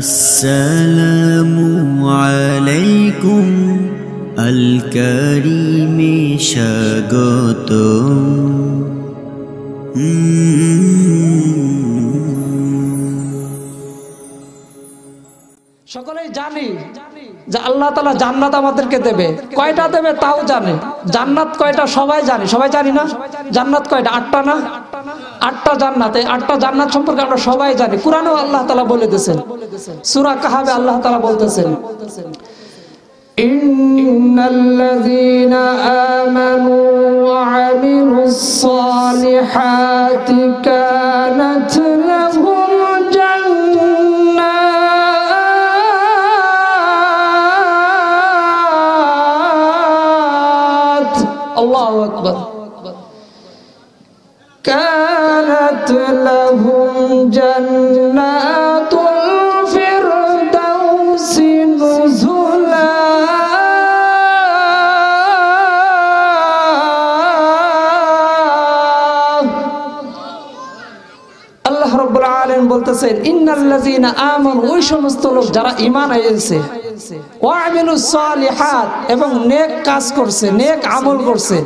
আসসালামু আলাইকুম আল কারীমে স্বাগতম। সকলেই জানি যে আল্লাহ তাআলা জান্নাত আমাদেরকে দেবে। কয়টা দেবে তাও জানে। জান্নাত কয়টা সবাই জানি, সবাই জানি না? জান্নাত কয়টা? 8টা না? 8টা জান্নাত। এই 8টা জান্নাত সম্পর্কে আমরা সবাই জানি। কুরআনেও আল্লাহ তাআলা বলে দিয়েছেন। সূরা কাহফে আল্লাহ তাআলা বলতেছেন, ইন্নাল্লাযীনা আমানু ওয়া আমিলুস সালিহাতি কানাত লাহুম জান্নাত। আল্লাহু আকবার। কানাত লাহুম জান্নাতুল ফিরদাউসি নুজুলা। আল্লাহ রাব্বুল আলামিন বলতেছেন, ইন্নাল্লাযীনা আমানু, ওই সমস্ত লোক যারা ঈমান এনেছে, ওয়া আমিলুস সালিহাত, এবং নেক কাজ করছে, নেক আমল করছে।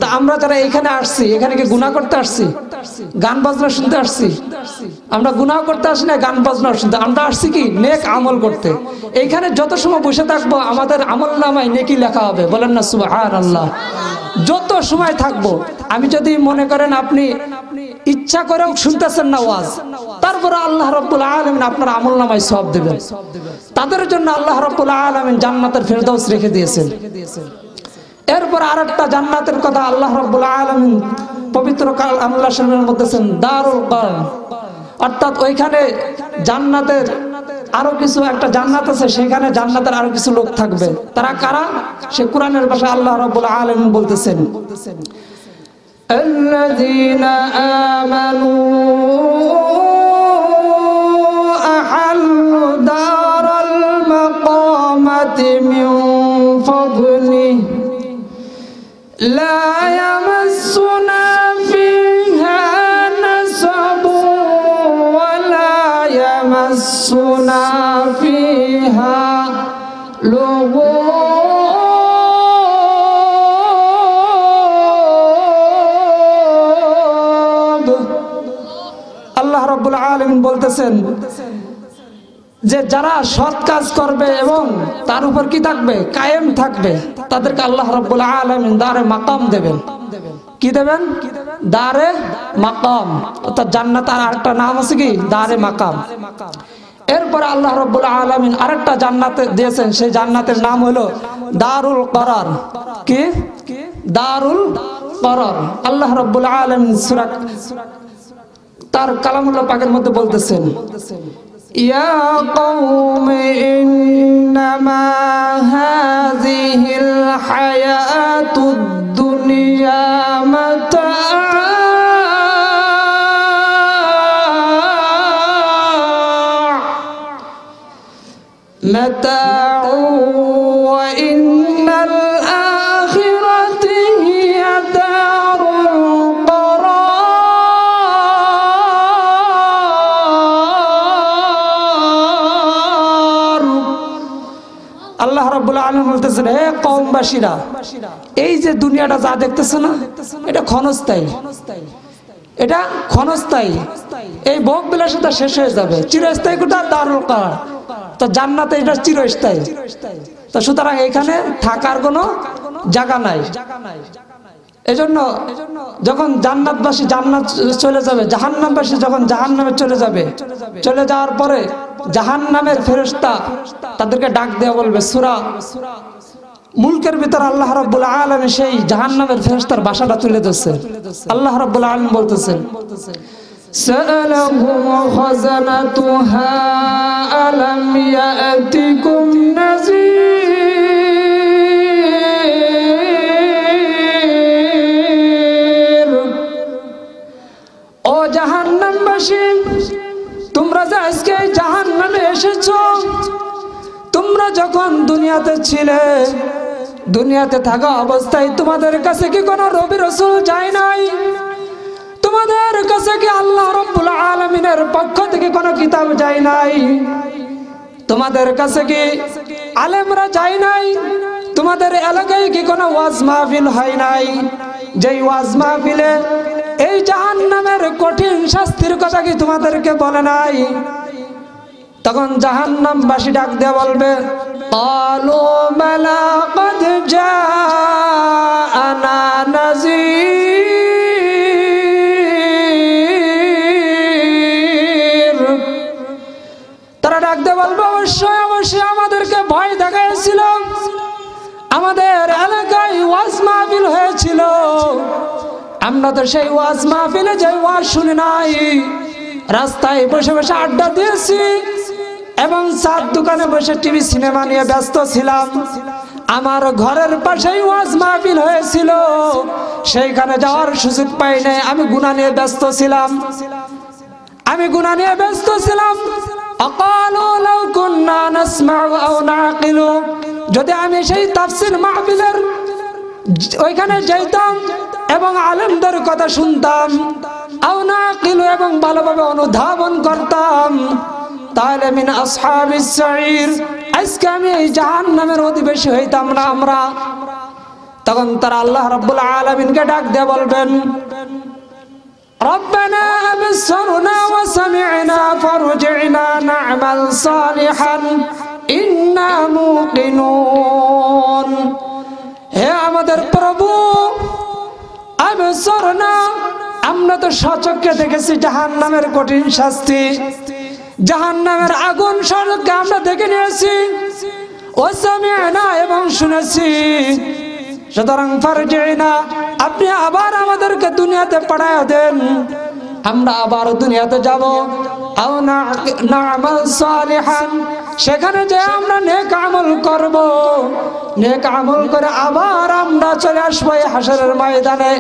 তা আমরা যারা এখানে আসছি, এখানে কি গুনাহ করতে আসছি? গান বাজনা শুনতে আসছি? আমরা গুনাহ করতে আসি না, গান বাজনা শুনতে। আমরা আসছি কি? নেক আমল করতে। এইখানে যত সময় বসে থাকবো আমাদের আমলনামায় নেকি লেখা হবে। বলেন না সুবহানাল্লাহ। যত সময় থাকবো, আমি যদি মনে করেন আপনি ইচ্ছা করেও শুনতেছেন না ওয়াজ, তারপরে আল্লাহ রাব্বুল আলামিন আপনার আমলনামায় সওয়াব দিবেন। তাদের জন্য আল্লাহ রাব্বুল আলামিন জান্নাতের ফেরদাউস রেখে দিয়েছেন। এরপর আরেকটা জান্নাতের কথা আল্লাহ রাব্বুল আলামিন পবিত্র কালামুল্লাহ শরীফের মধ্যে বলেছেন, দারুল কারার, অর্থাৎ ওইখানে জান্নাতের আরো কিছু একটা জান্নাত আছে, সেখানে জান্নাতের আরো কিছু লোক থাকবে। তারা কারা? সে কোরআনের ভাষায় আল্লাহ রাব্বুল আলামিন বলতেছেন, আল্লাযীনা আমানু আহাল্লু দারাল মাকামাতি মিন ফাদলিহি লা ইয়ামাসসুনা ফিহা নাসাবুন ওয়া লা ইয়ামাসসুনা ফিহা লুগুব। আল্লাহ রাব্বুল আলামিন বলতেছেন যে যারা সৎ কাজ করবে এবং তার উপর কি থাকবে? কায়েম থাকবে, তাদেরকে আল্লাহ রাব্বুল আলামিন দারে মাকাম দেবেন। কি দেবেন? দারে মাকাম। অর্থাৎ জান্নাতের আরেকটা নাম আছে কি? দারে মাকাম। এরপর আল্লাহ রাব্বুল আলামিন আরেকটা জান্নাত দিয়েছেন, সেই জান্নাতের নাম হলো দারুল করার। কি? দারুল করার। আল্লাহ রাব্বুল আলামিন সূরা তার কালামুল্লাহ পাকের মধ্যে বলতেছেন, ইয়া কওমি ইন্নামা হাযিহিল হায়াতুদ দুনিয়া মাতা', মাতা'উ ওয়া ইন্নাল আখিরাতা হিয়া দারুল করার। আল্লাহ রাব্বুল আলামিন বলতেছেন, হে কওমবাসীরা, এই যে দুনিয়াটা যা দেখতেছো না, এটা ক্ষণস্থায়ী। এটা ক্ষণস্থায়ী। এই ভোগ বিলাসিতা শেষ হয়ে যাবে। চিরস্থায়ী কোথা? দারুল করার। তো জান্নাতে এটা চিরস্থায়ী। তো সুতরাং এখানে থাকার কোনো জায়গা নাই। এজন্য যখন জান্নাতবাসী জান্নাত চলে যাবে, জাহান্নামবাসী যখন জাহান্নামে চলে যাবে, চলে যাওয়ার পরে জাহান্নামের ফেরেশতা তাদেরকে ডাক দেওয়া বলবে। সূরা মুলকের ভিতর আল্লাহ রাব্বুল আলামিন সেই জাহান্নামের ফেরেশতার ভাষাটা তুলে ধরছে। আল্লাহ রাব্বুল আলামিন বলতেছেন, সালাহুম খাযানাতুহা আলাম ইয়াতিকুম নাযীর। ও জাহান্নামবাসী, তোমরা যে আজকে জাহান্নামে এসেছো, তোমরা যখন দুনিয়াতে ছিলে, দুনিয়াতে থাকা অবস্থায় তোমাদের কাছে কি কোনো নবী রাসূল যায় নাই? তোমাদের কাছে কি আল্লাহ রাব্বুল আলামিনের পক্ষ থেকে কোনো কিতাব যায় নাই? তোমাদের কাছে কি আলেমরা যায় নাই? তোমাদের এলাকায় কি কোনো ওয়াজ মাহফিল হয় নাই? যেই ওয়াজ মাহফিলে এই জাহান্নামের কঠিন শাস্তির কথা কি তোমাদেরকে বলে নাই? তখন জাহান্নামবাসী ডাক দিয়ে বলবে, ক্বালু বালা ক্বাদ জাআনা নাযীর। তারা ডাক দিয়ে বলবে, অবশ্যই অবশ্যই আমাদেরকে ভয় দেখাইছিল, আমাদের এলাকায় ওয়াজ মাহফিল হয়েছিল, আমরা তো সেই ওয়াজ মাহফিলে যে ওয়াজ শুনি নাই, রাস্তায় বসে বসে আড্ডা দিয়েছি এবং চার দোকানে বসে টিভি সিনেমা নিয়ে ব্যস্ত ছিলাম। আমার ঘরের পাশেই ওয়াজ মাহফিল হয়েছিল, সেইখানে যাওয়ার সুযোগ পাই নাই, আমি গুনাহ নিয়ে ব্যস্ত ছিলাম, আমি গুনাহ নিয়ে ব্যস্ত ছিলাম। আকালু লাউ কুন্না নাসমাউ আও নাকিলু, যদি আমি সেই তাফসীর মাহফিলের ওইখানে যাইতাম এবং আলেমদের কথা শুনতাম, আও নাকিলু এবং ভালোভাবে অনুধাবন করতাম, তাহলে মিন আসহাবিস সাঈর, আজকে আমি এই জাহান্নামের অধিবাসী হইতাম না আমরা। তখন তারা আল্লাহ রাব্বুল আলামিনকে ডাক দিয়ে বলবেন, রব্বানা আবসারনা ওয়া সামি'না ফারজি'না না'মাল সালিহান ইন্না মুকিনুন। হে আমাদের প্রভু, আবসারনা, আমরা তো সচক্ষে দেখেছি জাহান্নামের কঠিন শাস্তি, জাহান্নামের আগুন সচক্ষে আমরা দেখে নিয়েছি, ওয়া সামি'না এবং শুনেছি, সুতরাং ফারজি'না, আপনি আবার আমাদেরকে দুনিয়াতে পাঠায় দেন, আমরা আবার দুনিয়াতে যাব, আও না'মাল সালিহান, সেখানে যে আমরা নেক আমল করব, নেক আমল করে আবার আমরা চলে আসবো এই হাসরের ময়দানে।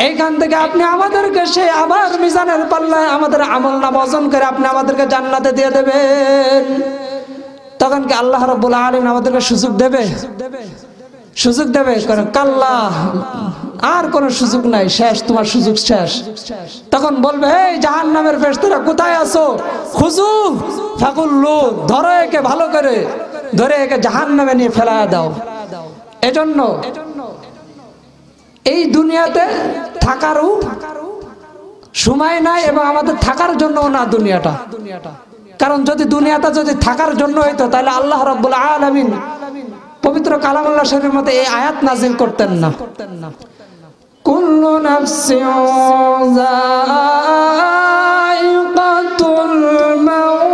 এইখান থেকে আপনি আমাদেরকে সেই আবার মিজানের পাল্লায় আমাদের আমল নামা ওজন করে আপনি আমাদেরকে জান্নাতে দিয়ে দেবেন। তখন কি আল্লাহ রাব্বুল আলামিন আমাদেরকে সুযোগ দেবে? সুযোগ দেবে? কাল্লা, আর কোন সুযোগ নাই, শেষ, তোমার সুযোগ শেষ। তখন বলবে, এই জাহান্নামের ফেরেশতারা কোথায় আছো? খুজু ফাকুল্লু, ধরো একে, ভালো করে ধরে একে জাহান্নামে নিয়ে ফেলায়া দাও। এজন্য এই দুনিয়াতে থাকারও সময় নাই এবং আমাদের থাকার জন্য না দুনিয়াটা। কারণ যদি দুনিয়াটা যদি থাকার জন্য হইতো, তাহলে আল্লাহ রাব্বুল আলামিন পবিত্র কালামুল্লাহ শরীফের মধ্যে এই আয়াত নাযিল করতেন না। কুল্লু নাফসিন যায়িকাতুল মাউত।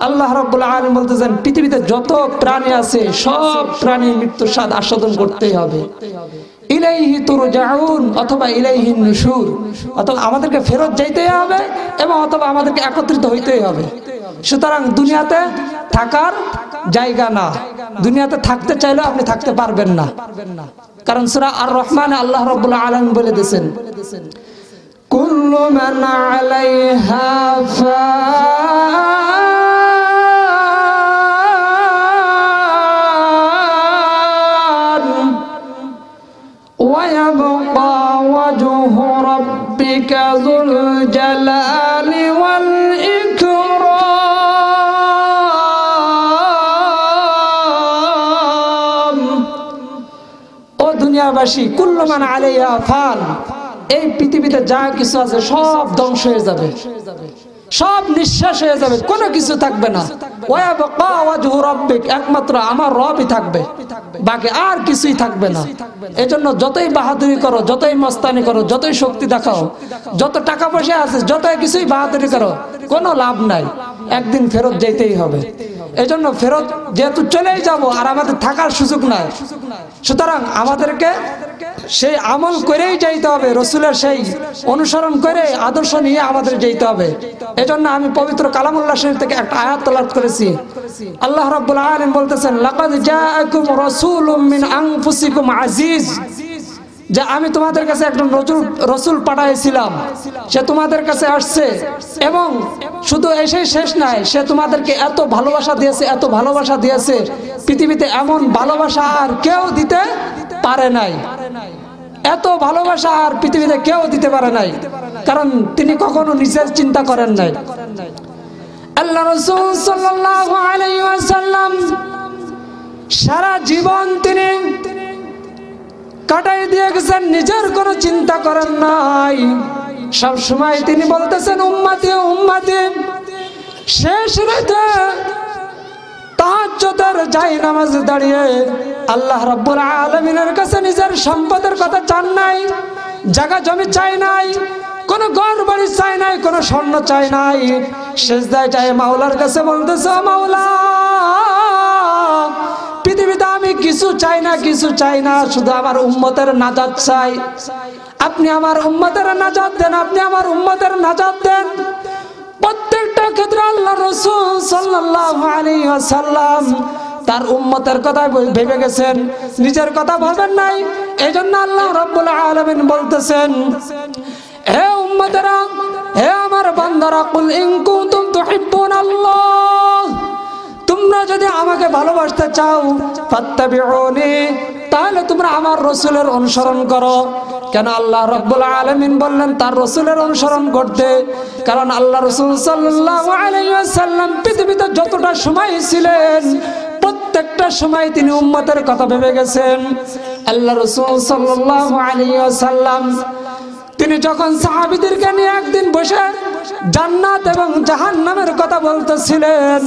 আল্লাহ রাব্বুল আলামিন বলতেছেন, পৃথিবীতে যত প্রাণী আছে সব প্রাণীর মৃত্যুর স্বাদ আস্বাদন করতেই হবে। ইলাইহি তুরজাউন, অথবা ইলাইহিন নুশুর, অথবা আমাদেরকে ফেরত যাইতেই হবে এবং অথবা আমাদেরকে একত্রিত হইতেই হবে। সুতরাং দুনিয়াতে থাকার জায়গা না, দুনিয়াতে থাকতে চাইলেও আপনি থাকতে পারবেন না। কারণ সূরা আর রহমানে আল্লাহ রাব্বুল আলামিন বলে দিয়েছেন, কুল্লু মান আলাইহা ফান ওয়া ইয়াবকা ওয়াজহু রাব্বিকা যুল জালালি ওয়াল ইকরাম। ও দুনিয়াবাসী, কুল্লু মান আলাইহা ফান, এই পৃথিবীতে যা কিছু আছে সব ধ্বংস হয়ে যাবে, সব নিঃশ্বাস হয়ে যাবে, কোনো কিছু থাকবে না। ওয়ায়াবকা ওয়াজহু রাব্বিক, একমাত্র আমার রবই থাকবে, বাকি আর কিছুই থাকবে না। এজন্য যতই বাহাদুরি করো, যতই মস্তানি করো, যতই শক্তি দেখাও, যত টাকা পয়সা আছে, যতই কিছুই বাহাদুরি করো, কোনো লাভ নাই, একদিন ফেরত যেতেই হবে। এজন্য ফেরত যেহেতু চলেই যাব আর আমাদের থাকার সুযোগ নাই, সুতরাং আমাদেরকে সেই আমল করেই যাইতে হবে, রসুলের সেই অনুসরণ করে আদর্শ নিয়ে আমাদের যেতে হবে। এজন্য আমি পবিত্র কালামুল্লাহ শরীফ থেকে একটা আয়াত তেলাওয়াত করেছি। আল্লাহ রাব্বুল আলামিন বলতেছেন, লাকাদ জাআকুম রাসূলুম মিন আনফুসিকুম আজিজ, যে আমি তোমাদের কাছে একজন রসুল পাঠাইছিলাম, সে তোমাদের কাছে আসছে এবং শুধু এসে শেষ নাই, সে তোমাদেরকে এত ভালোবাসা দিয়েছে, এত ভালোবাসা দিয়েছে, পৃথিবীতে এমন ভালোবাসা আর কেউ দিতে পারে নাই, এত ভালোবাসা আর পৃথিবীতে কেউ দিতে পারে নাই, কারণ তিনি কখনো নিজের চিন্তা করেন নাই। আল্লাহ রাসূল সাল্লাল্লাহু আলাইহি ওয়াসাল্লাম সারা জীবন তিনি কাটাই দিয়ে গেছেন, নিজের কোনো চিন্তা করেন নাই। সব সময় তিনি বলতেছেন উম্মতি উম্মতি। শেষ রাতে তাহাজ্জুদের জায়নামাজ দাঁড়িয়ে আল্লাহ রাব্বুল আলামিনের কাছে নিজের সম্পদের কথা চান নাই, জায়গা জমি চাই নাই, কোন ঘর বাড়ি চাই নাই, কোন স্বর্ণ চাই নাই। সিজদায় যায় মাওলার কাছে বলতেছে, মাওলা পৃথিবীতে আমি কিছু চাই না, কিছু চাই না, শুধু আমার উম্মতের নাজাত চাই। আপনি আমার উম্মতের নাজাত দেন, আপনি আমার উম্মতের নাজাত দেন। প্রত্যেকটা ক্ষেত্রে আল্লাহ রাসূল সাল্লাল্লাহু আলাইহি ওয়াসাল্লাম তার উম্মতের কথা ভেবে গেছেন, নিজের কথা ভাবেন নাই। এইজন্য আল্লাহ রাব্বুল আলামিন বলতেছেন, হে উম্মতেরা, হে আমার বান্দারা, কুল ইন কুনতুম তুহিব্বুনাল্লাহ, তোমরা যদি আমাকে ভালোবাসতে চাও, ফাত্তাবিউনি, তাহলে তোমরা আমার রাসূলের অনুসরণ করো। কেন আল্লাহ রাব্বুল আলামিন বললেন তার রাসূলের অনুসরণ করতে? কারণ আল্লাহ রাসূল সাল্লাল্লাহু আলাইহি ওয়াসাল্লাম পৃথিবীতে যতটা সময় ছিলেন প্রত্যেকটা সময় তিনি উম্মতের কথা ভেবে গেছেন। আল্লাহ রাসূল সাল্লাল্লাহু আলাইহি ওয়াসাল্লাম তিনি যখন সাহাবীদেরকে নিয়ে একদিন বসে জান্নাত এবং জাহান্নামের কথা বলতেছিলেন,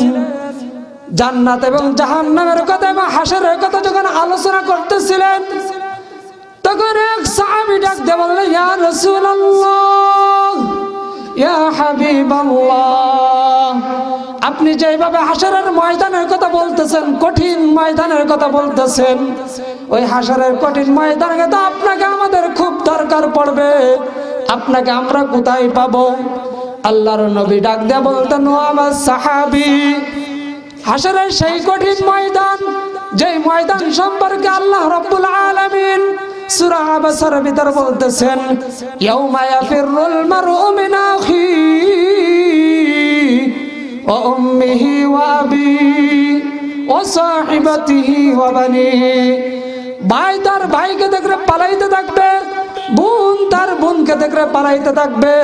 জান্নাত এবং জাহান্নামের কথা এবং হাসরের কথা যখন আলোচনা করতেছিলেন, তখন এক সাহাবী ডাক দিয়ে বললেন, ইয়া রাসূলুল্লাহ, ইয়া হাবিবাল্লাহ, আপনি যেভাবে হাসরের ময়দানের কথা বলতেছেন, কঠিন ময়দানের কথা বলতেছেন, ওই হাসরের কঠিন ময়দানে তো আপনাকে আমাদের খুব দরকার পড়বে, আপনাকে আমরা কোথায় পাবো? আল্লাহর নবী ডাক দিয়ে বলতেন, ও আমার সাহাবী, হাসরের সেই কঠিন ময়দান, যেই ময়দান সম্পর্কে আল্লাহ রাব্বুল আলামিন সূরা আবাসার ভিতর বলতেছেন, ইয়াউমা ইয়াফিরুল মারউ মিন আখিহি ওয়া উম্মিহি ওয়া আবিহি ওয়া সাহিবাতিহি ওয়া বানিহি। ভাই তার ভাইকে দেখলে পালাইতে থাকবে, বোন তার বোনকে দেখলে পালাইতে থাকবে,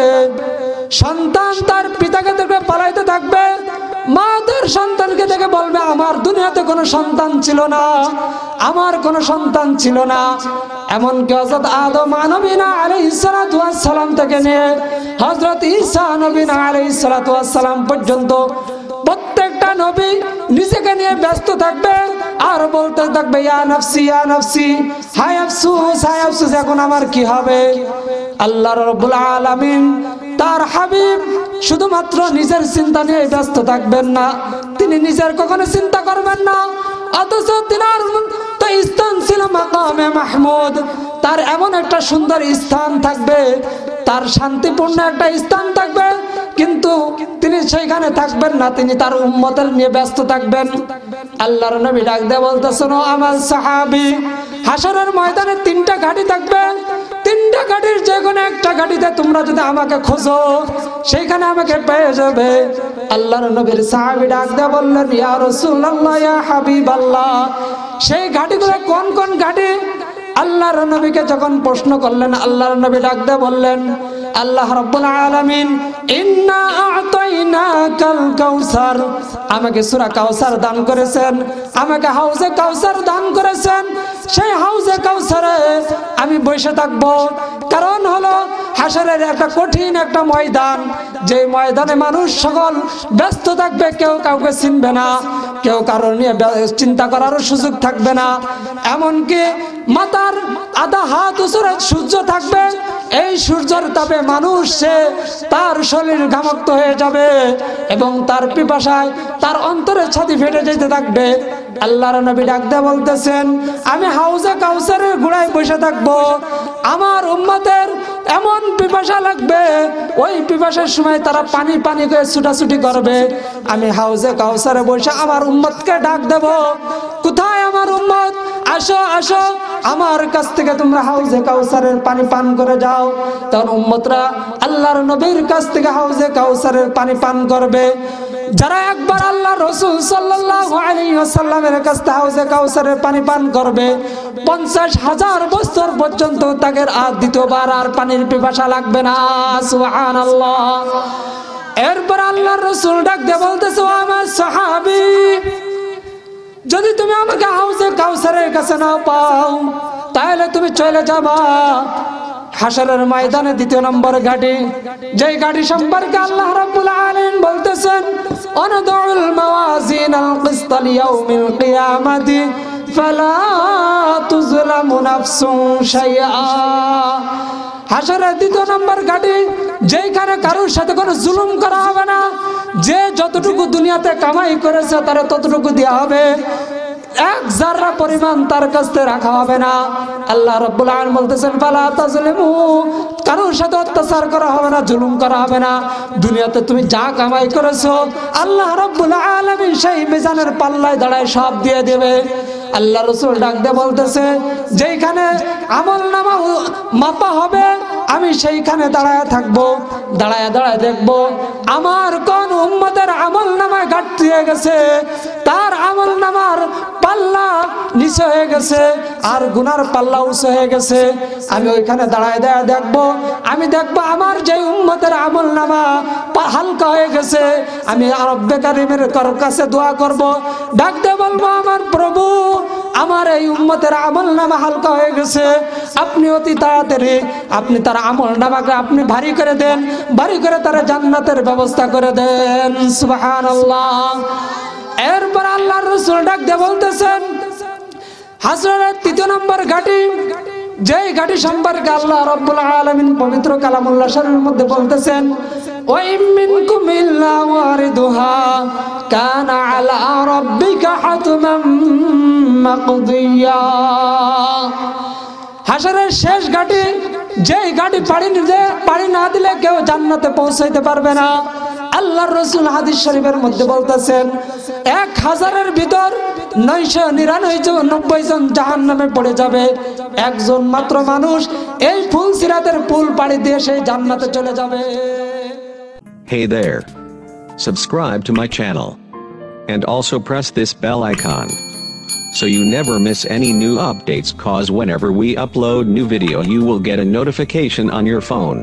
সন্তান তার পিতাকে দেখলে পালাইতে থাকবে, মা তার সন্তানকে দেখে বলবে আমার দুনিয়াতে কোনো সন্তান ছিল না, আমার কোনো সন্তান ছিল না। এমনকি হযরত আদম নবীনা আলাইহিস সালাতু ওয়াস সালাম থেকে নিয়ে হযরত ঈসা নবীনা আলাইহিস সালাতু ওয়াস সালাম পর্যন্ত প্রত্যেকটা নবী নিজেকে নিয়ে ব্যস্ত থাকবে আর বলতে থাকবে, ইয়া নাফসি ইয়া নাফসি, হায় আফসোস হায় আফসোস, এখন আমার কি হবে? আল্লাহ রাব্বুল আলামিন তার হাবিব শুধুমাত্র নিজের চিন্তা নিয়ে ব্যস্ত থাকবেন না, তিনি নিজের কখনো চিন্তা করবেন না। অথচ তিনার তো স্থান ছিল মাকামে মাহমুদ, তার এমন একটা সুন্দর স্থান থাকবে, তার শান্তিপূর্ণ একটা স্থান থাকবে, কিন্তু তিনি সেইখানে থাকবেন না, তিনি তার উম্মতের নিয়ে ব্যস্ত থাকবেন। আল্লাহর নবী ডাক দিয়ে বলতেছেন, ও আমার সাহাবী, হাসরের ময়দানে তিনটা ঘাঁটি থাকবে, তিনটা ঘাঁটির যে কোনো একটা ঘাঁটিতে তোমরা যদি আমাকে খোঁজো সেইখানে আমাকে পেয়ে যাবে। আল্লাহর নবীর সাহাবী ডাক দিয়ে বললেন, ইয়া রাসূলুল্লাহ, ইয়া হাবিবাল্লাহ, সেই ঘাঁটিগুলো কোন কোন ঘাঁটি? আল্লাহর নবীকে যখন প্রশ্ন করলেন, আল্লাহর নবী ডাক দিয়ে বললেন, আল্লাহ রাব্বুল আলামিন ইন্না আ'তাইনাকাল কাউসার, আমাকে সূরা কাউসার দান করেছেন, আমাকে হাউজে কাউসার দান করেছেন। সেই হাউজে কাউসারে আমি বসে থাকব, কারণ হলো হাসরের একটা কঠিন একটা ময়দান, যে ময়দানে মানুষ সকল ব্যস্ত থাকবে, কেউ কাউকে চিনবে না, কেউ কারো নিয়ে চিন্তা করার সুযোগ থাকবে না। এমনকি মাথার আধা হাত উঁচুরে সূর্য থাকবে, এই সূর্যের তাপে মানুষ সে তার শরীর ঘামক্ত হয়ে যাবে এবং তার পিপাসায় তার অন্তরের ছাতি ফেটে যেতে থাকবে। আল্লাহর নবী ডাক দিয়ে বলতেছেন, আমি হাউজে কাউসারের গোড়ায় বসে থাকবো, আমার উম্মতের এমন পিপাসা লাগবে, ওই পিপাসার সময় তারা পানি পানি করে ছুটাছুটি করবে, আমি হাউজে কাউসারে বসে আমার উম্মতকে ডাক দেব, কোথায় আমার উম্মত? আসো আসো আমার কাছ থেকে তোমরা হাউজে কাউসারের পানি পান করে যাও। তখন উম্মতরা আল্লাহর নবীর কাছ থেকে হাউজে কাউসারের পানি পান করবে। যারা একবার আল্লাহ রাসূল সাল্লাল্লাহু আলাইহি ওয়াসাল্লামের কাছ থেকে হাউজে কাউসারের পানি পান করবে, 50,000 বছর পর্যন্ত তাদের আর দ্বিতীয়বার আর পানির পিপাসা লাগবে না। সুবহানাল্লাহ। এরপর আল্লাহর রাসূল ডাক দিয়ে বলতেছে, ও আমার সাহাবী, যদি তুমি আমাকে হাউজে কাউসারের কাছে না পাও তাহলে তুমি চলে যাবা হাশরের ময়দানে 2 নম্বর ঘাটে। যেই ঘাটি সম্পর্কে আল্লাহ রাব্বুল আলামিন বলতেছেন, অনদুল মাওয়াজিনাল কিসত লিয়াউমিল কিয়ামাতি ফালা তুযলামু নাফসুন শাইআ। হাশরের 2 নম্বর ঘাটে, যেখানে কারোর সাথে কোনো জুলুম করা হবে না। যে যতটুকু দুনিয়াতে কামাই করেছে তার ততটুকু দেওয়া হবে, 1 জাররা পরিমাণ তার কাছে রাখা হবে না। আল্লাহ রাব্বুল আলামিন বলতেছেন, ফালা তাজলিমু, কারোর সাথে অত্যাচার করা হবে না, জুলুম করা হবে না। দুনিয়াতে তুমি যা কামাই করেছো আল্লাহ রাব্বুল আলামিন সেই মিজানের পাল্লায় দাঁড়ায় সব দিয়ে দেবে। আল্লাহ রাসূল ডাক দিয়ে বলতেছে, যেখানে আমলনামা মাপা হবে আমি সেইখানে দাঁড়ায় থাকবো, দাঁড়ায় দাঁড়ায় দেখবো আমার কোন উম্মতের আমলনামায় ঘাটতি হয়ে গেছে, তার আমলনামার পাল্লা নিচে হয়ে গেছে আর গুনার পাল্লা উঁচু হয়ে গেছে। আমি ওইখানে দাঁড়ায় দাঁড়ায় দেখবো, আমি দেখবো আমার যে উম্মতের আমলনামা হালকা হয়ে গেছে, আমি রব্বে কারীমের কাছে দোয়া করব, ডাক দিয়ে বলবো, আমার প্রভু আমার এই উম্মতের আমলনামা হালকা হয়ে গেছে, আপনি অতি তাড়াতাড়ি আপনি তার আমলনামাকে আপনি ভারী করে দেন, ভারী করে তার জান্নাতের ব্যবস্থা করে দেন। সুবহানাল্লাহ। এরপর আল্লাহর রাসূল ডাক দিয়ে বলতেছেন, হাশরের 3 নম্বর ঘাটি, যেই ঘাটি সম্পর্কে আল্লাহ রাব্বুল আলামিন পবিত্র কালামুল্লাহ শরীফের মধ্যে বলতেছেন, ওয়া ইম মিনকুম ইল্লা ওয়ারিদুহা কানা আলা রাব্বিকা হাতমান মাকদিয়া। হাশরের শেষ ঘাটি, যেই ঘাটি পাড়ি না দিলে কেউ জান্নাতে পৌঁছাইতে পারবে না। আল্লাহর রাসূল হাদিস শরীফের মধ্যে বলতেছেন, 1000-এর ভিতর 999 জন জাহান্নামে পড়ে যাবে, একজন মাত্র মানুষ এই ফুল সিরাতের পুল পাড়ি দিয়ে সেই জান্নাতে চলে যাবে। Hey there. Subscribe to my channel. And also press this bell icon, so you never miss any new updates, cause whenever we upload new video you will get a notification on your phone.